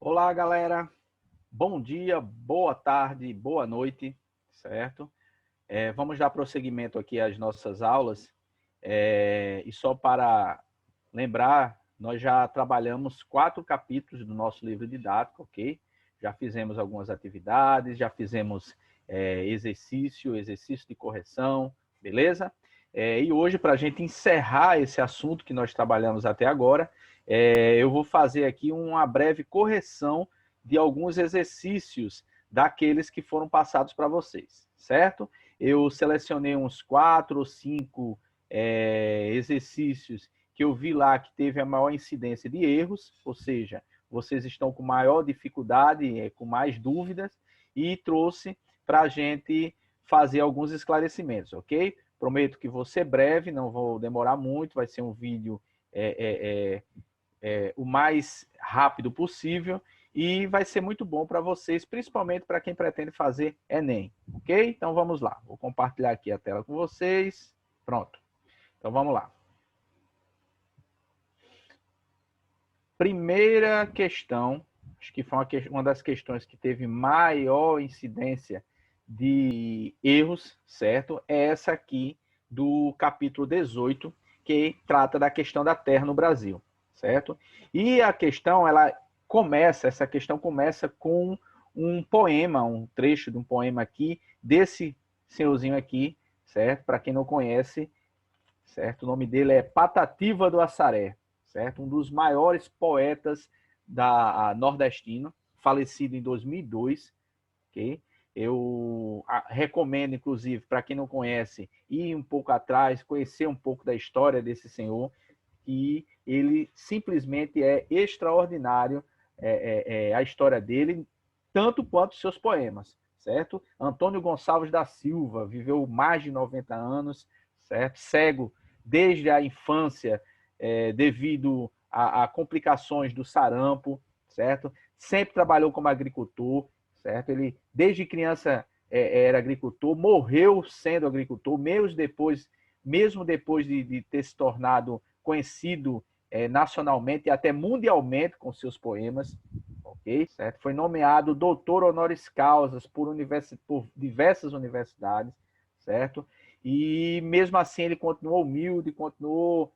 Olá, galera. Bom dia, boa tarde, boa noite, certo? Vamos dar prosseguimento aqui às nossas aulas. E só para lembrar, nós já trabalhamos 4 capítulos do nosso livro didático, ok? Já fizemos algumas atividades, já fizemos exercício de correção, beleza? E hoje, para a gente encerrar esse assunto que nós trabalhamos até agora, eu vou fazer aqui uma breve correção de alguns exercícios daqueles que foram passados para vocês, certo? Eu selecionei uns 4 ou 5 exercícios que eu vi lá que teve a maior incidência de erros, ou seja, vocês estão com maior dificuldade, com mais dúvidas, e trouxe para a gente fazer alguns esclarecimentos, ok? Prometo que vou ser breve, não vou demorar muito, vai ser um vídeo o mais rápido possível e vai ser muito bom para vocês, principalmente para quem pretende fazer Enem, ok? Então vamos lá, vou compartilhar aqui a tela com vocês, pronto. Então vamos lá. Primeira questão, acho que foi uma das questões que teve maior incidência de erros, certo? É essa aqui do capítulo 18, que trata da questão da terra no Brasil, certo? E a questão, essa questão começa com um poema, um trecho de um poema aqui, desse senhorzinho aqui, certo? Para quem não conhece, certo? O nome dele é Patativa do Assaré, certo? Um dos maiores poetas nordestino, falecido em 2002, ok? Eu recomendo, inclusive, para quem não conhece, ir um pouco atrás, conhecer um pouco da história desse senhor, que ele simplesmente é extraordinário, a história dele, tanto quanto seus poemas, certo? Antônio Gonçalves da Silva viveu mais de 90 anos, certo? Cego desde a infância, devido a complicações do sarampo, certo? Sempre trabalhou como agricultor, certo? Ele, desde criança, era agricultor, morreu sendo agricultor, mesmo depois de ter se tornado conhecido nacionalmente e até mundialmente com seus poemas, ok? Certo? Foi nomeado doutor honoris causa por diversas universidades, certo? E mesmo assim ele continuou humilde, continuou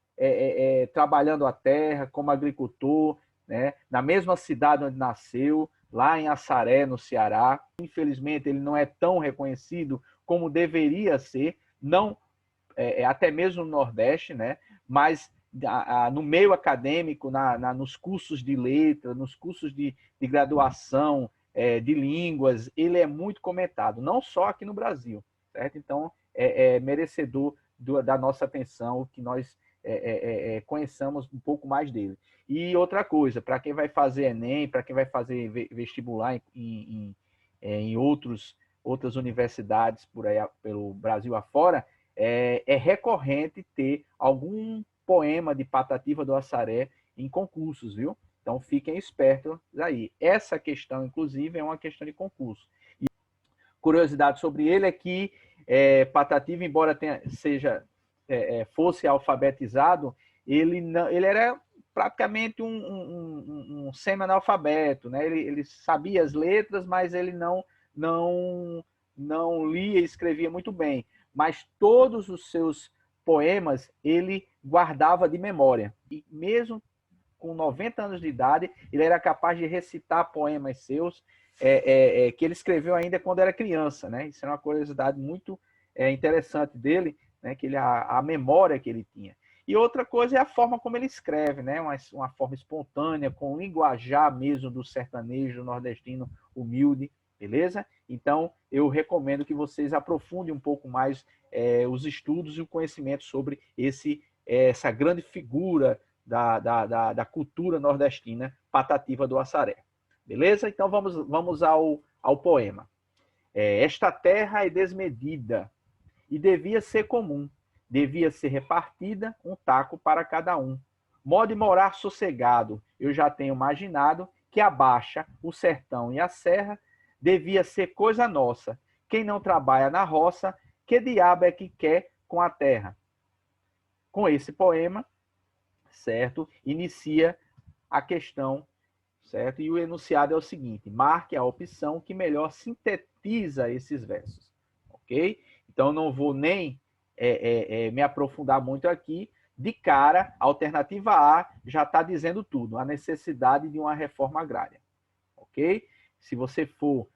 trabalhando a terra como agricultor, né? Na mesma cidade onde nasceu, lá em Assaré, no Ceará. Infelizmente ele não é tão reconhecido como deveria ser, não até mesmo no Nordeste, né? Mas no meio acadêmico, nos cursos de letra, nos cursos de graduação, de línguas, ele é muito comentado, não só aqui no Brasil, certo? Então, é merecedor da nossa atenção, que nós conheçamos um pouco mais dele. E outra coisa, para quem vai fazer Enem, para quem vai fazer vestibular em outras universidades por aí, pelo Brasil afora, é recorrente ter algum poema de Patativa do Assaré em concursos, viu? Então fiquem espertos aí. Essa questão, inclusive, é uma questão de concurso. E curiosidade sobre ele é que Patativa, embora fosse alfabetizado, ele era praticamente um semi-analfabeto, né? Ele sabia as letras, mas ele não lia e escrevia muito bem. Mas todos os seus poemas ele guardava de memória. E mesmo com 90 anos de idade, ele era capaz de recitar poemas seus que ele escreveu ainda quando era criança, né? Isso é uma curiosidade muito interessante dele, né? Que a memória que ele tinha. E outra coisa é a forma como ele escreve, né? Uma forma espontânea, com o linguajar mesmo do sertanejo nordestino humilde, beleza? Então, eu recomendo que vocês aprofundem um pouco mais os estudos e o conhecimento sobre essa grande figura da cultura nordestina, Patativa do Assaré. Beleza? Então, vamos ao poema. Esta terra é desmedida e devia ser comum, devia ser repartida um taco para cada um. Modo de morar sossegado, eu já tenho imaginado que a baixa, o sertão e a serra devia ser coisa nossa. Quem não trabalha na roça, que diabo é que quer com a terra? Com esse poema, certo, inicia a questão certo? E o enunciado é o seguinte: marque a opção que melhor sintetiza esses versos, ok? Então, não vou nem me aprofundar muito aqui. De cara, a alternativa A já está dizendo tudo, a necessidade de uma reforma agrária, ok? Se você for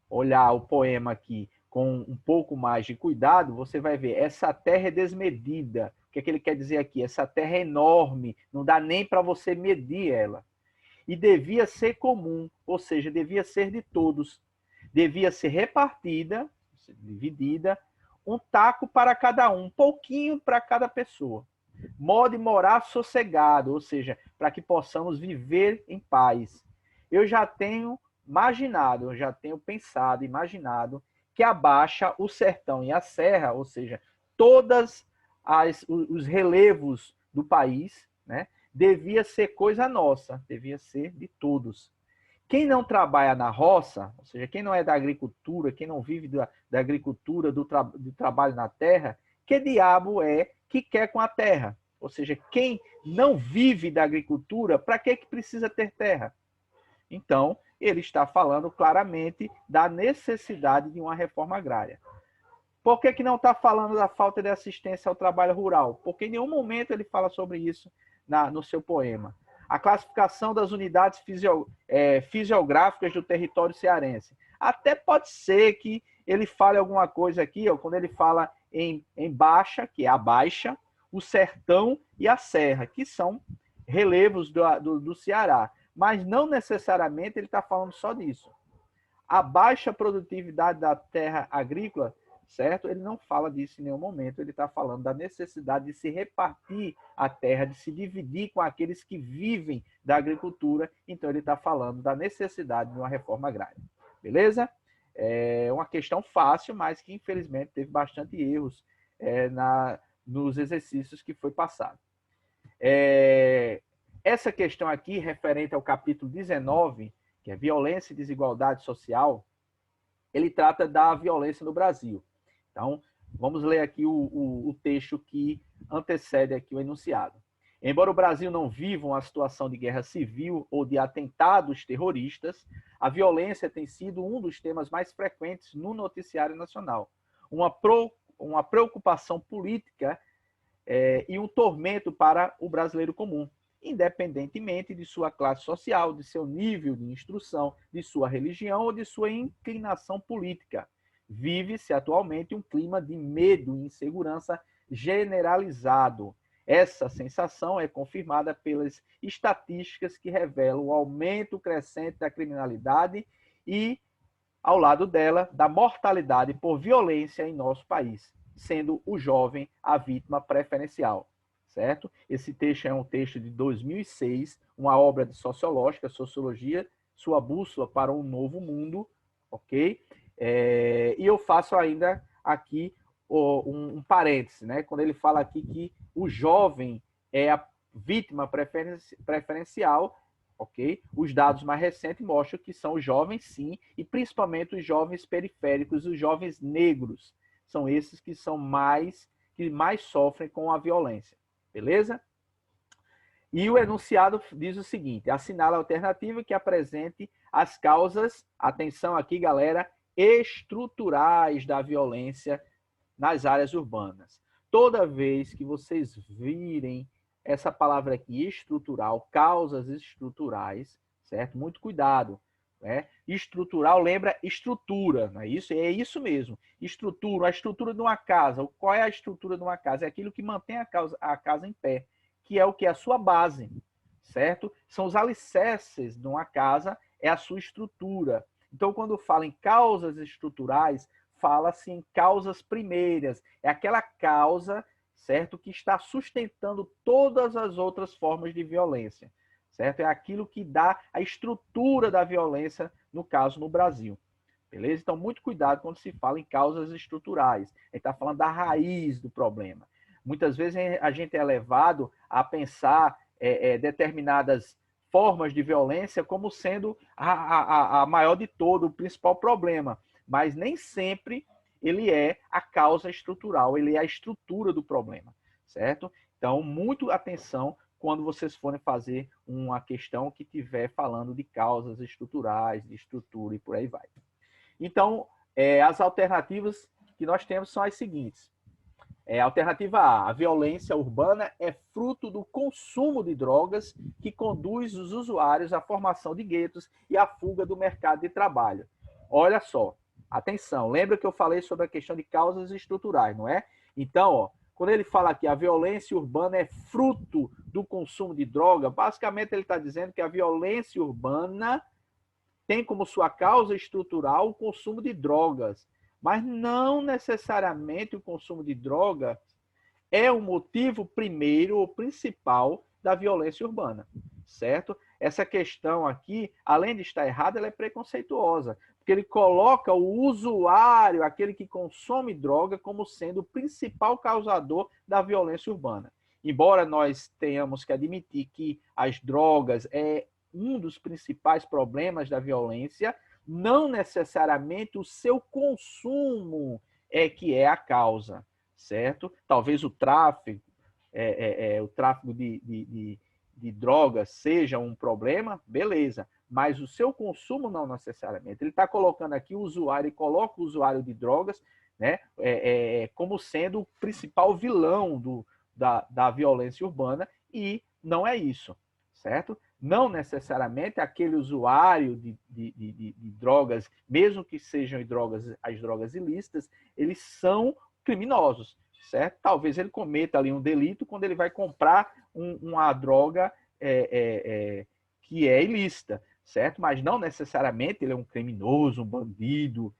olhar o poema aqui com um pouco mais de cuidado, você vai ver, essa terra é desmedida. O que é que ele quer dizer aqui? Essa terra é enorme, não dá nem para você medir ela. E devia ser comum, ou seja, devia ser de todos. Devia ser repartida, dividida, um taco para cada um pouquinho para cada pessoa. Modo de morar sossegado, ou seja, para que possamos viver em paz. Eu já tenho imaginado, eu já tenho pensado, imaginado, que a Baixa, o Sertão e a Serra, ou seja, todos os relevos do país, né, devia ser coisa nossa, devia ser de todos. Quem não trabalha na roça, ou seja, quem não é da agricultura, quem não vive da agricultura, do trabalho na terra, que diabo é que quer com a terra? Ou seja, quem não vive da agricultura, para que precisa ter terra? Então, ele está falando claramente da necessidade de uma reforma agrária. Por que não está falando da falta de assistência ao trabalho rural? Porque em nenhum momento ele fala sobre isso no seu poema. A classificação das unidades fisiográficas do território cearense. Até pode ser que ele fale alguma coisa aqui, ó, quando ele fala em Baixa, que é a Baixa, o Sertão e a Serra, que são relevos do Ceará. Mas não necessariamente ele está falando só disso. A baixa produtividade da terra agrícola, certo? Ele não fala disso em nenhum momento, ele está falando da necessidade de se repartir a terra, de se dividir com aqueles que vivem da agricultura, então ele está falando da necessidade de uma reforma agrária. Beleza? É uma questão fácil, mas que infelizmente teve bastante erros nos exercícios que foi passado. Essa questão aqui, referente ao capítulo 19, que é violência e desigualdade social, ele trata da violência no Brasil. Então, vamos ler aqui o texto que antecede aqui o enunciado. Embora o Brasil não viva uma situação de guerra civil ou de atentados terroristas, a violência tem sido um dos temas mais frequentes no noticiário nacional. Uma preocupação política e um tormento para o brasileiro comum, independentemente de sua classe social, de seu nível de instrução, de sua religião ou de sua inclinação política. Vive-se atualmente um clima de medo e insegurança generalizado. Essa sensação é confirmada pelas estatísticas que revelam o aumento crescente da criminalidade e, ao lado dela, da mortalidade por violência em nosso país, sendo o jovem a vítima preferencial. Certo? Esse texto é um texto de 2006, uma obra de sociológica, Sociologia, Sua Bússola para um Novo Mundo, ok? E eu faço ainda aqui um parêntese, né? Quando ele fala aqui que o jovem é a vítima preferencial, ok? Os dados mais recentes mostram que são os jovens, sim, e principalmente os jovens periféricos, os jovens negros, são esses que mais sofrem com a violência. Beleza? E o enunciado diz o seguinte: assinala a alternativa que apresente as causas, atenção aqui, galera, estruturais da violência nas áreas urbanas. Toda vez que vocês virem essa palavra aqui, estrutural, causas estruturais, certo? Muito cuidado. Né? Estrutural lembra estrutura, não é isso? É isso mesmo. Estrutura, a estrutura de uma casa. Qual é a estrutura de uma casa? É aquilo que mantém a casa em pé, que é o que? A sua base, certo? São os alicerces de uma casa, é a sua estrutura. Então, quando fala em causas estruturais, fala-se em causas primeiras. É aquela causa, certo, que está sustentando todas as outras formas de violência. Certo? É aquilo que dá a estrutura da violência, no caso, no Brasil. Beleza? Então, muito cuidado quando se fala em causas estruturais. A gente está falando da raiz do problema. Muitas vezes a gente é levado a pensar determinadas formas de violência como sendo a maior de todo, o principal problema. Mas nem sempre ele é a causa estrutural, ele é a estrutura do problema. Certo? Então, muito atenção quando vocês forem fazer uma questão que estiver falando de causas estruturais, de estrutura e por aí vai. Então, as alternativas que nós temos são as seguintes. Alternativa A violência urbana é fruto do consumo de drogas que conduz os usuários à formação de guetos e à fuga do mercado de trabalho. Olha só, atenção, lembra que eu falei sobre a questão de causas estruturais, não é? Então, ó, quando ele fala aqui a violência urbana é fruto do consumo de droga, basicamente ele está dizendo que a violência urbana tem como sua causa estrutural o consumo de drogas, mas não necessariamente o consumo de droga é o motivo primeiro ou principal da violência urbana, certo? Essa questão aqui, além de estar errada, ela é preconceituosa, porque ele coloca o usuário, aquele que consome droga, como sendo o principal causador da violência urbana. Embora nós tenhamos que admitir que as drogas é um dos principais problemas da violência, não necessariamente o seu consumo é que é a causa, certo? Talvez o tráfico de drogas seja um problema, beleza, mas o seu consumo não necessariamente. Ele está colocando aqui o usuário e coloca o usuário de drogas, né, como sendo o principal vilão da violência urbana, e não é isso, certo? Não necessariamente aquele usuário de drogas, mesmo que sejam as drogas ilícitas, eles são criminosos, certo? Talvez ele cometa ali um delito quando ele vai comprar uma droga que é ilícita, certo? Mas não necessariamente ele é um criminoso, um bandido,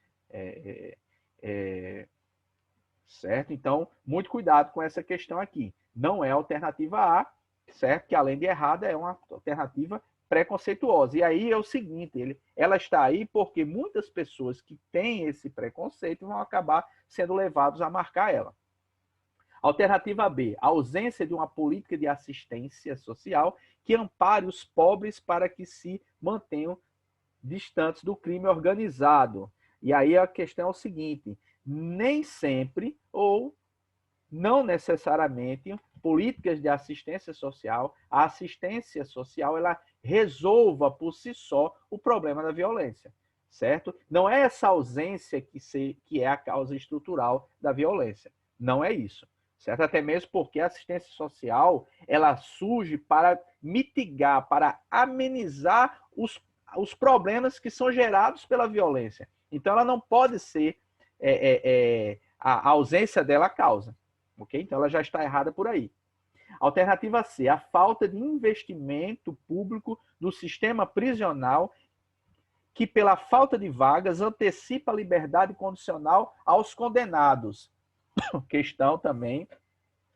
certo? Então, muito cuidado com essa questão aqui. Não é a alternativa A, certo? Que além de errada, é uma alternativa preconceituosa. E aí é o seguinte, ela está aí porque muitas pessoas que têm esse preconceito vão acabar sendo levados a marcar ela. Alternativa B, a ausência de uma política de assistência social que ampare os pobres para que se mantenham distantes do crime organizado. E aí a questão é o seguinte, nem sempre ou não necessariamente políticas de assistência social, a assistência social ela resolva por si só o problema da violência, certo? Não é essa ausência que é a causa estrutural da violência, não é isso, certo? Até mesmo porque a assistência social ela surge para mitigar, para amenizar os problemas que são gerados pela violência. Então ela não pode ser a ausência dela a causa. Okay? Então, ela já está errada por aí. Alternativa C, a falta de investimento público no sistema prisional que, pela falta de vagas, antecipa a liberdade condicional aos condenados. Questão também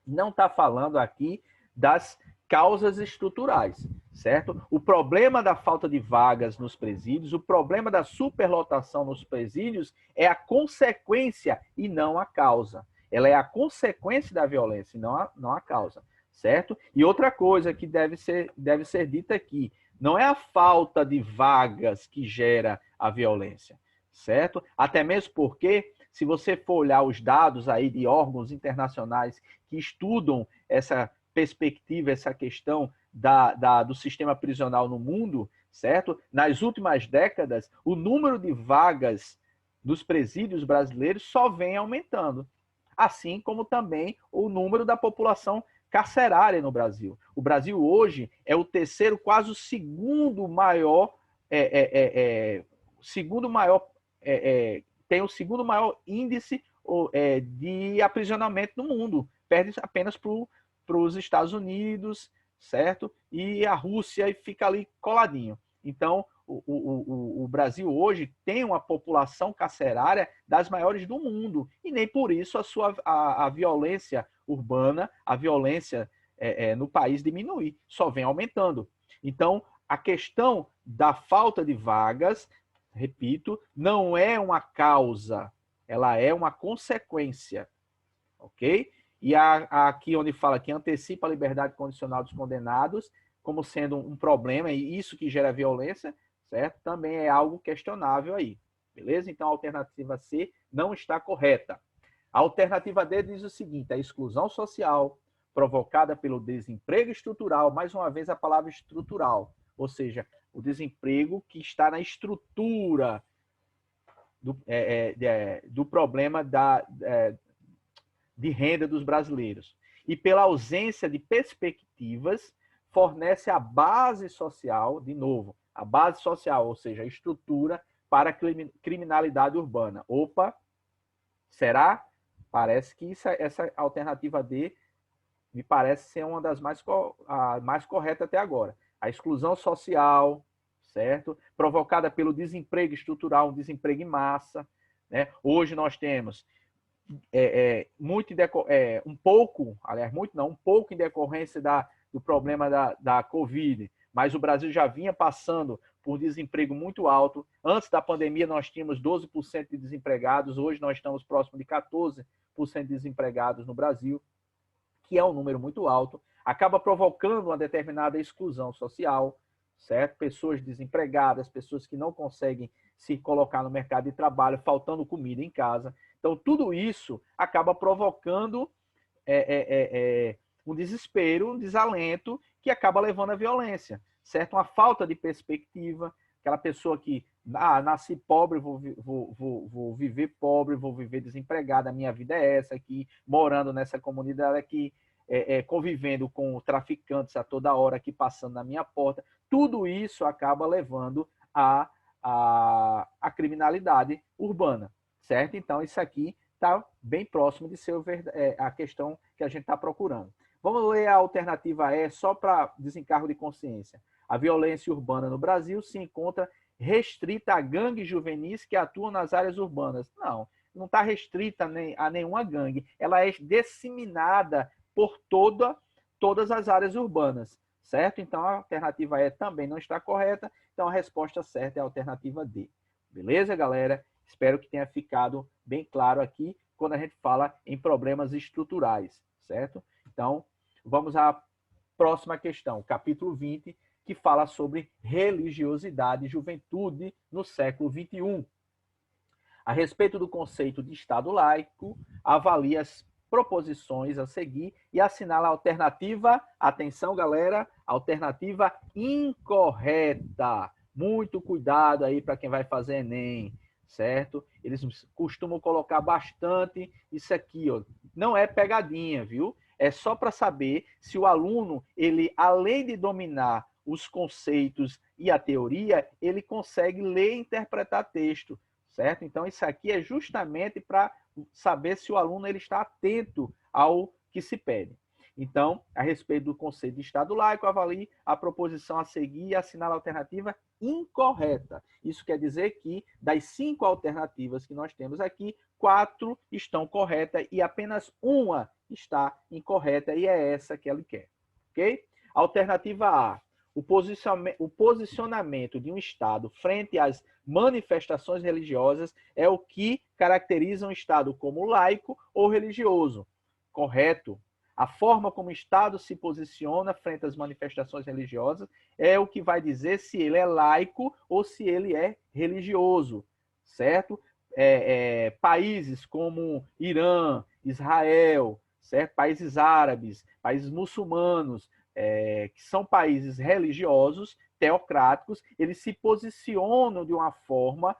não está falando aqui das causas estruturais, certo? O problema da falta de vagas nos presídios, o problema da superlotação nos presídios é a consequência e não a causa. Ela é a consequência da violência, não a causa, certo? E outra coisa que deve ser dita aqui, não é a falta de vagas que gera a violência, certo? Até mesmo porque, se você for olhar os dados aí de órgãos internacionais que estudam essa perspectiva, essa questão do sistema prisional no mundo, certo? Nas últimas décadas, o número de vagas dos presídios brasileiros só vem aumentando, assim como também o número da população carcerária no Brasil. O Brasil hoje é o terceiro, quase o segundo maior, tem o segundo maior índice de aprisionamento no mundo, perde apenas para os Estados Unidos, certo? E a Rússia, e fica ali coladinho. Então, o Brasil hoje tem uma população carcerária das maiores do mundo, e nem por isso a violência urbana, a violência no país diminui, só vem aumentando. Então, a questão da falta de vagas, repito, não é uma causa, ela é uma consequência, ok? E aqui onde fala que antecipa a liberdade condicional dos condenados, como sendo um problema, e isso que gera violência, certo? Também é algo questionável aí, beleza? Então a alternativa C não está correta. A alternativa D diz o seguinte, a exclusão social, provocada pelo desemprego estrutural, mais uma vez a palavra estrutural, ou seja, o desemprego que está na estrutura do problema de renda dos brasileiros. E pela ausência de perspectivas, fornece a base social, de novo, a base social, ou seja, a estrutura para a criminalidade urbana. Opa, será? Parece que essa alternativa D me parece ser uma das mais corretas até agora. A exclusão social, certo? Provocada pelo desemprego estrutural, um desemprego em massa. Né? Hoje nós temos um pouco em decorrência do problema da Covid, mas o Brasil já vinha passando por desemprego muito alto. Antes da pandemia, nós tínhamos 12% de desempregados, hoje nós estamos próximo de 14% de desempregados no Brasil, que é um número muito alto, acaba provocando uma determinada exclusão social, certo? Pessoas desempregadas, pessoas que não conseguem se colocar no mercado de trabalho, faltando comida em casa. Então, tudo isso acaba provocando um desespero, um desalento, que acaba levando à violência, certo? Uma falta de perspectiva, aquela pessoa que nasci pobre, vou viver pobre, vou viver desempregado, a minha vida é essa aqui, morando nessa comunidade aqui, convivendo com traficantes a toda hora aqui passando na minha porta. Tudo isso acaba levando à criminalidade urbana, certo? Então, isso aqui está bem próximo de ser a questão que a gente está procurando. Vamos ler a alternativa E, só para desencargo de consciência. A violência urbana no Brasil se encontra restrita a gangues juvenis que atuam nas áreas urbanas. Não está restrita a nenhuma gangue. Ela é disseminada por todas as áreas urbanas, certo? Então, a alternativa E também não está correta. Então, a resposta certa é a alternativa D. Beleza, galera? Espero que tenha ficado bem claro aqui quando a gente fala em problemas estruturais, certo? Então, vamos à próxima questão, capítulo 20, que fala sobre religiosidade e juventude no século XXI. A respeito do conceito de Estado laico, avalia as proposições a seguir e assinala a alternativa, atenção galera, alternativa incorreta. Muito cuidado aí para quem vai fazer Enem, certo? Eles costumam colocar bastante isso aqui, ó. Não é pegadinha, viu? É só para saber se o aluno, ele além de dominar os conceitos e a teoria, ele consegue ler e interpretar texto, certo? Então, isso aqui é justamente para saber se o aluno ele está atento ao que se pede. Então, a respeito do conceito de Estado laico, avalie a proposição a seguir e assinale a alternativa incorreta. Isso quer dizer que, das 5 alternativas que nós temos aqui, 4 estão corretas e apenas uma está incorreta, e é essa que ele quer. Ok? Alternativa A. O posicionamento de um Estado frente às manifestações religiosas é o que caracteriza um Estado como laico ou religioso. Correto. A forma como o Estado se posiciona frente às manifestações religiosas é o que vai dizer se ele é laico ou se ele é religioso, certo? Países como Irã, Israel, certo? Países árabes, países muçulmanos, que são países religiosos, teocráticos, eles se posicionam de uma forma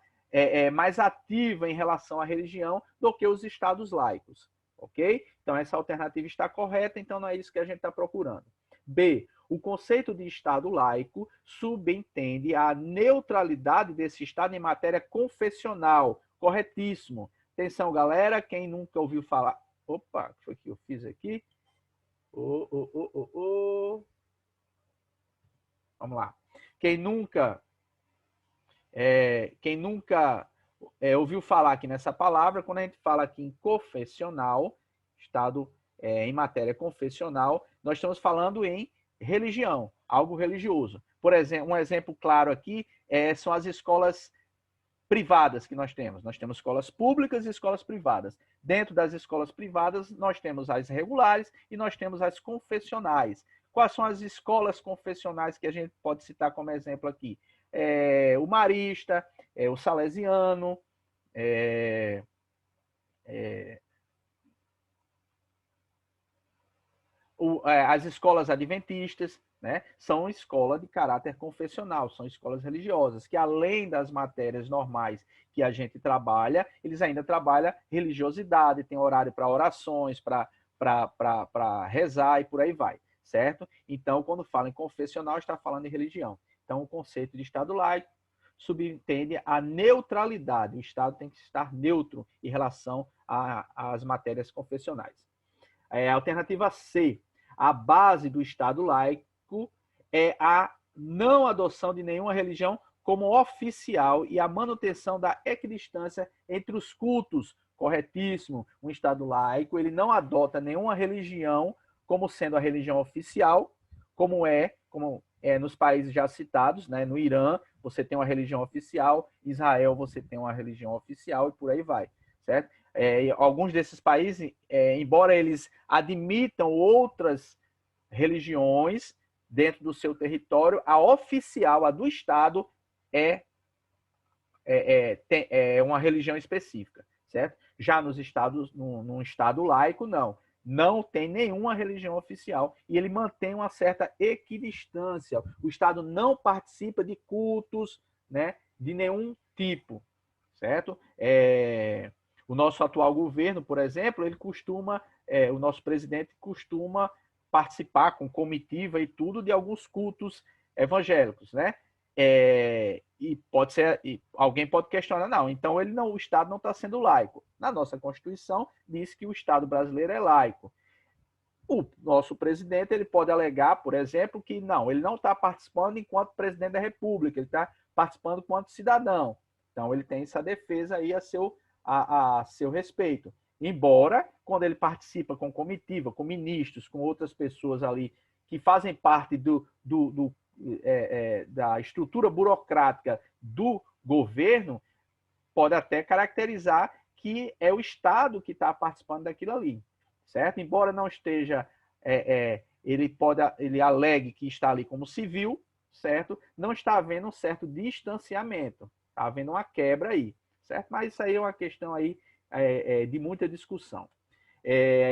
mais ativa em relação à religião do que os estados laicos, ok? Então, essa alternativa está correta, então não é isso que a gente está procurando. B. O conceito de Estado laico subentende a neutralidade desse Estado em matéria confessional. Corretíssimo. Atenção, galera, quem nunca ouviu falar... Opa, o que foi que eu fiz aqui? Vamos lá. Quem nunca ouviu falar aqui nessa palavra, quando a gente fala aqui em confessional, Estado em matéria confessional, nós estamos falando em religião, algo religioso. Por exemplo, um exemplo claro aqui são as escolas privadas que nós temos. Nós temos escolas públicas e escolas privadas. Dentro das escolas privadas, nós temos as regulares e nós temos as confessionais. Quais são as escolas confessionais que a gente pode citar como exemplo aqui? O marista, o salesiano, As escolas adventistas, né, são escolas de caráter confessional, são escolas religiosas, que além das matérias normais que a gente trabalha, eles ainda trabalham religiosidade, tem horário para orações, para rezar e por aí vai, certo? Então, quando fala em confessional, está falando em religião. Então, o conceito de Estado laico subentende a neutralidade. O Estado tem que estar neutro em relação às matérias confessionais. Alternativa C. A base do Estado laico é a não adoção de nenhuma religião como oficial e a manutenção da equidistância entre os cultos. Corretíssimo. Um Estado laico, ele não adota nenhuma religião como sendo a religião oficial, como é nos países já citados, né? No Irã, você tem uma religião oficial, Israel, você tem uma religião oficial e por aí vai, certo? Alguns desses países, embora eles admitam outras religiões dentro do seu território, a oficial, a do Estado, é uma religião específica, certo? Já nos estados, num Estado laico, não tem nenhuma religião oficial e ele mantém uma certa equidistância. O Estado não participa de cultos, né, de nenhum tipo, certo? O nosso atual governo, por exemplo, o nosso presidente costuma participar com comitiva e tudo de alguns cultos evangélicos, né? E pode ser, alguém pode questionar, não, então o Estado não está sendo laico. Na nossa Constituição diz que o Estado brasileiro é laico. O nosso presidente ele pode alegar, por exemplo, que ele não está participando enquanto presidente da República, ele está participando enquanto cidadão. Então ele tem essa defesa aí a seu respeito. Embora, quando ele participa com comitiva, com ministros, com outras pessoas ali que fazem parte da estrutura burocrática do governo, pode até caracterizar que é o Estado que está participando daquilo ali, certo? Embora não esteja, ele alegue que está ali como civil, certo? Não está havendo um certo distanciamento, está havendo uma quebra aí, certo? Mas isso aí é uma questão aí de muita discussão.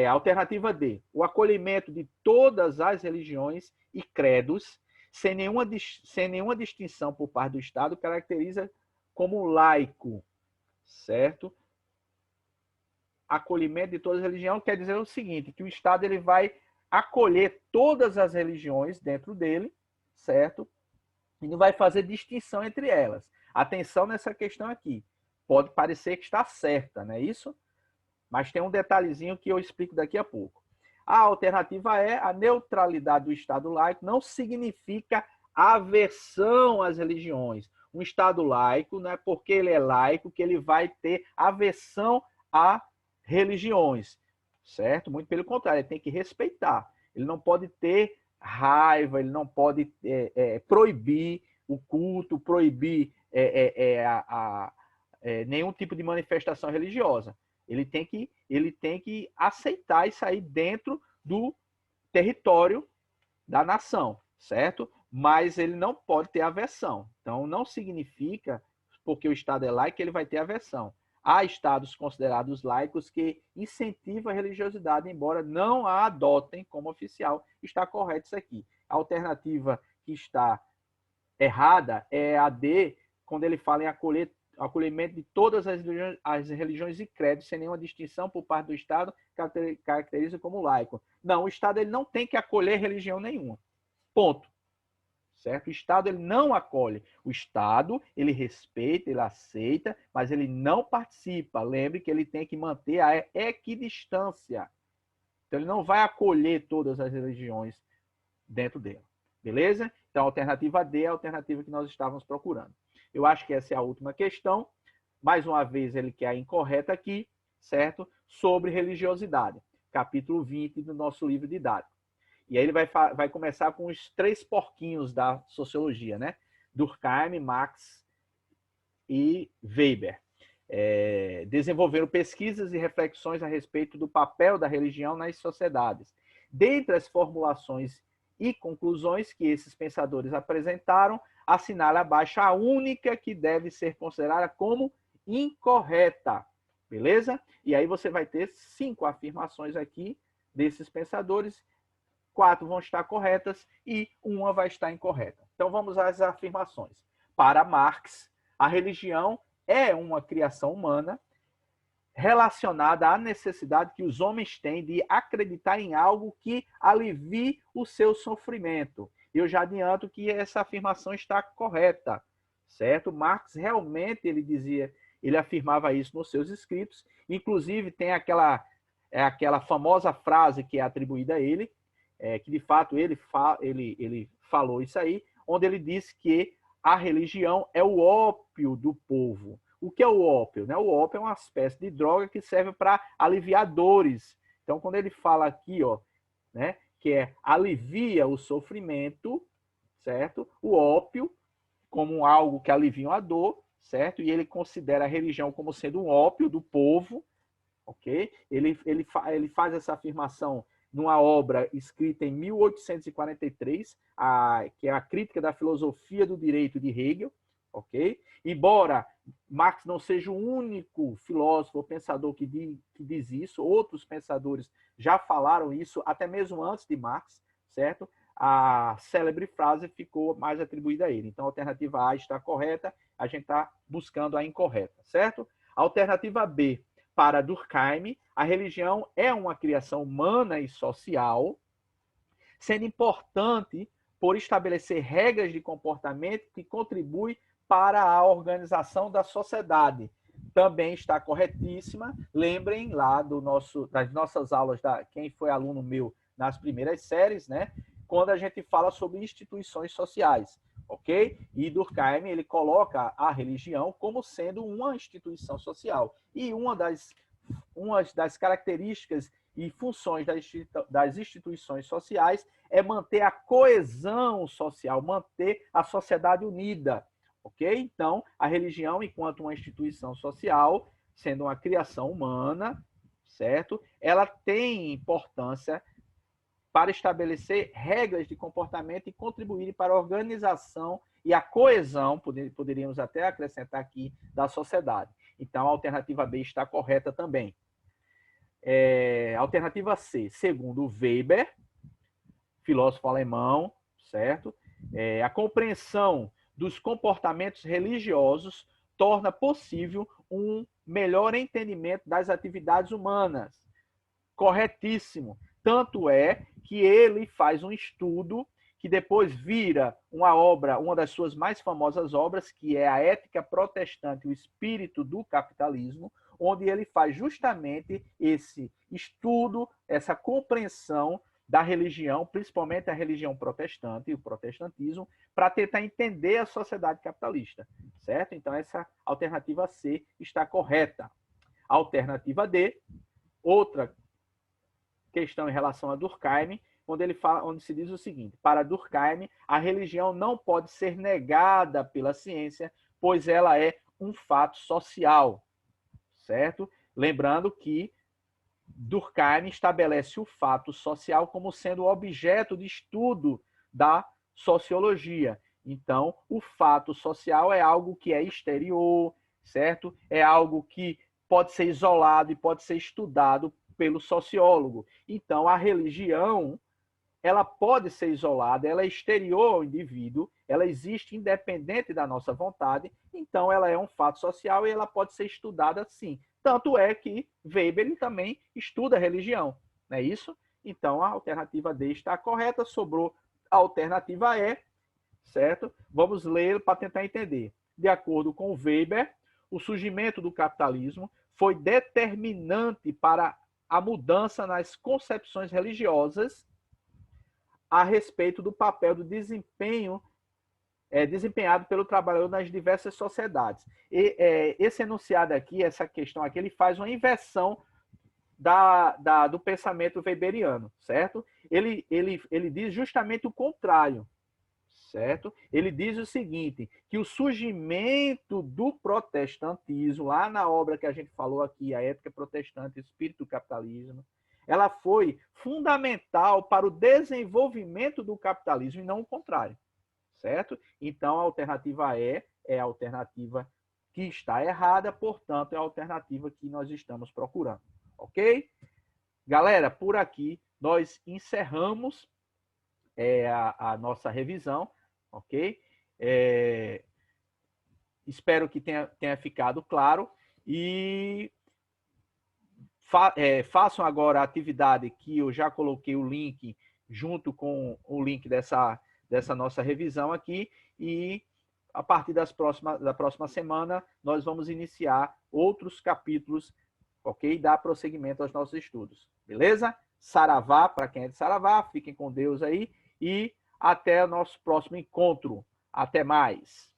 Alternativa D, o acolhimento de todas as religiões e credos sem nenhuma distinção por parte do Estado, caracteriza como laico, certo? Acolhimento de todas as religiões quer dizer o seguinte, que o Estado ele vai acolher todas as religiões dentro dele, certo? E não vai fazer distinção entre elas. Atenção nessa questão aqui. Pode parecer que está certa, não é isso? Mas tem um detalhezinho que eu explico daqui a pouco. A alternativa é a neutralidade do Estado laico não significa aversão às religiões. Um Estado laico, não é porque ele é laico que ele vai ter aversão a religiões, certo? Muito pelo contrário, ele tem que respeitar. Ele não pode ter raiva, ele não pode proibir o culto, proibir nenhum tipo de manifestação religiosa. Ele tem que aceitar e sair dentro do território da nação, certo? Mas ele não pode ter aversão. Então, não significa, porque o Estado é laico, que ele vai ter aversão. Há estados considerados laicos que incentivam a religiosidade, embora não a adotem como oficial. Está correto isso aqui. A alternativa que está errada é a D, quando ele fala em acolhimento de todas as religiões e credos, sem nenhuma distinção por parte do Estado, caracteriza como laico. Não, o Estado ele não tem que acolher religião nenhuma. Ponto. Certo? O Estado ele não acolhe. O Estado ele respeita, ele aceita, mas ele não participa. Lembre que ele tem que manter a equidistância. Então ele não vai acolher todas as religiões dentro dele. Beleza? Então a alternativa D é a alternativa que nós estávamos procurando. Eu acho que essa é a última questão. Mais uma vez, ele quer a incorreta aqui, certo? Sobre religiosidade. Capítulo 20 do nosso livro didático. E aí ele vai começar com os 3 porquinhos da sociologia, né? Durkheim, Marx e Weber. Desenvolveram pesquisas e reflexões a respeito do papel da religião nas sociedades. Dentre as formulações e conclusões que esses pensadores apresentaram, assinala abaixo a única que deve ser considerada como incorreta. Beleza? E aí você vai ter 5 afirmações aqui desses pensadores 4 vão estar corretas e uma vai estar incorreta. Então vamos às afirmações. Para Marx, a religião é uma criação humana relacionada à necessidade que os homens têm de acreditar em algo que alivie o seu sofrimento. Eu já adianto que essa afirmação está correta, certo? Marx realmente ele afirmava isso nos seus escritos, inclusive tem aquela famosa frase que é atribuída a ele, que de fato ele falou isso aí, onde ele disse que a religião é o ópio do povo. O que é o ópio? O ópio é uma espécie de droga que serve para aliviar dores. Então, quando ele fala aqui, que alivia o sofrimento, certo? O ópio como algo que alivia a dor, certo? E ele considera a religião como sendo um ópio do povo, ok? Ele faz essa afirmação numa obra escrita em 1843, que é a Crítica da Filosofia do Direito de Hegel, ok? Embora Marx não seja o único filósofo ou pensador que diz isso, outros pensadores já falaram isso, até mesmo antes de Marx, certo? A célebre frase ficou mais atribuída a ele. Então, a alternativa A está correta, a gente está buscando a incorreta, certo? A alternativa B, para Durkheim, a religião é uma criação humana e social, sendo importante por estabelecer regras de comportamento que contribuem para a organização da sociedade. Também está corretíssima. Lembrem lá das nossas aulas, quem foi aluno meu nas primeiras séries, quando a gente fala sobre instituições sociais, ok? E Durkheim, ele coloca a religião como sendo uma instituição social. E uma das características e funções das instituições sociais é manter a coesão social, manter a sociedade unida, ok? Então, a religião, enquanto uma instituição social, sendo uma criação humana, certo? Ela tem importância para estabelecer regras de comportamento e contribuir para a organização e a coesão, poderíamos até acrescentar aqui, da sociedade. Então, a alternativa B está correta também. Alternativa C, segundo Weber, filósofo alemão, certo? A compreensão dos comportamentos religiosos torna possível um melhor entendimento das atividades humanas. Corretíssimo. Tanto é que ele faz um estudo que depois vira uma das suas mais famosas obras, que é a Ética Protestante, o Espírito do Capitalismo, onde ele faz justamente esse estudo, essa compreensão da religião, principalmente a religião protestante e o protestantismo, para tentar entender a sociedade capitalista, certo? Então, essa alternativa C está correta. Alternativa D, outra questão em relação a Durkheim, onde se diz o seguinte: para Durkheim, a religião não pode ser negada pela ciência, pois ela é um fato social, certo? Lembrando que Durkheim estabelece o fato social como sendo objeto de estudo da sociologia. Então, o fato social é algo que é exterior, certo? É algo que pode ser isolado e pode ser estudado pelo sociólogo. Então, a religião, ela pode ser isolada, ela é exterior ao indivíduo, ela existe independente da nossa vontade, então ela é um fato social e ela pode ser estudada sim. Tanto é que Weber também estuda a religião, não é isso? Então, a alternativa D está correta, sobrou a alternativa E, certo? Vamos ler para tentar entender. De acordo com Weber, o surgimento do capitalismo foi determinante para a mudança nas concepções religiosas a respeito do papel do desempenhado pelo trabalhador nas diversas sociedades. Esse enunciado aqui, essa questão aqui, ele faz uma inversão do pensamento weberiano, certo? Ele diz justamente o contrário, certo? Ele diz o seguinte, que o surgimento do protestantismo, lá na obra que a gente falou aqui, a Ética Protestante, o Espírito do Capitalismo, ela foi fundamental para o desenvolvimento do capitalismo e não o contrário, certo? Então, a alternativa E é a alternativa que está errada, portanto, é a alternativa que nós estamos procurando, ok? Galera, por aqui nós encerramos a nossa revisão, ok? Espero que tenha ficado claro e façam agora a atividade que eu já coloquei o link junto com o link dessa nossa revisão aqui e a partir da próxima semana nós vamos iniciar outros capítulos, ok? Dar prosseguimento aos nossos estudos, beleza? Saravá, para quem é de Saravá, fiquem com Deus aí e até o nosso próximo encontro. Até mais!